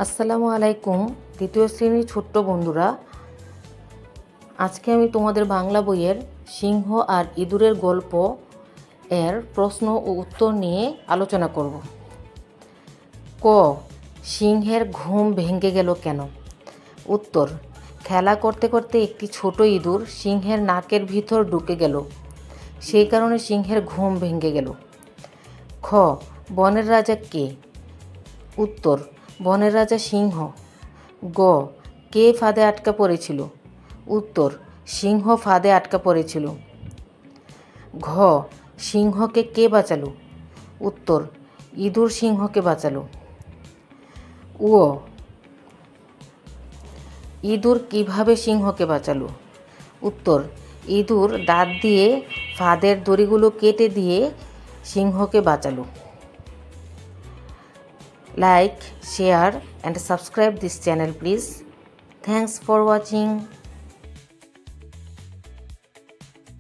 আসসালামু আলাইকুম দ্বিতীয় শ্রেণীর ছোট্ট বন্ধুরা, আজকে আমি তোমাদের বাংলা বইয়ের সিংহ আর ইঁদুরের গল্প এর প্রশ্ন ও উত্তর নিয়ে আলোচনা করব। ক, সিংহের ঘুম ভেঙে গেল কেন? উত্তর, খেলা করতে করতে একটি ছোট ইঁদুর সিংহের নাকের ভিতর ঢুকে গেল, সেই কারণে সিংহের ঘুম ভেঙে গেল। খ, বনের রাজা কে? উত্তর, বনের রাজা সিংহ। গ, কে ফাঁদে আটকা পড়েছিল? উত্তর, সিংহ ফাঁদে আটকা পড়েছিল। ঘ, সিংহকে কে বাঁচালো? উত্তর, ইঁদুর সিংহকে বাঁচালো। ও, ইঁদুর কিভাবে সিংহকে বাঁচালো? উত্তর, ইঁদুর দাঁত দিয়ে ফাঁদের দড়িগুলো কেটে দিয়ে সিংহকে বাঁচালো। Like, share and subscribe this channel please. Thanks for watching.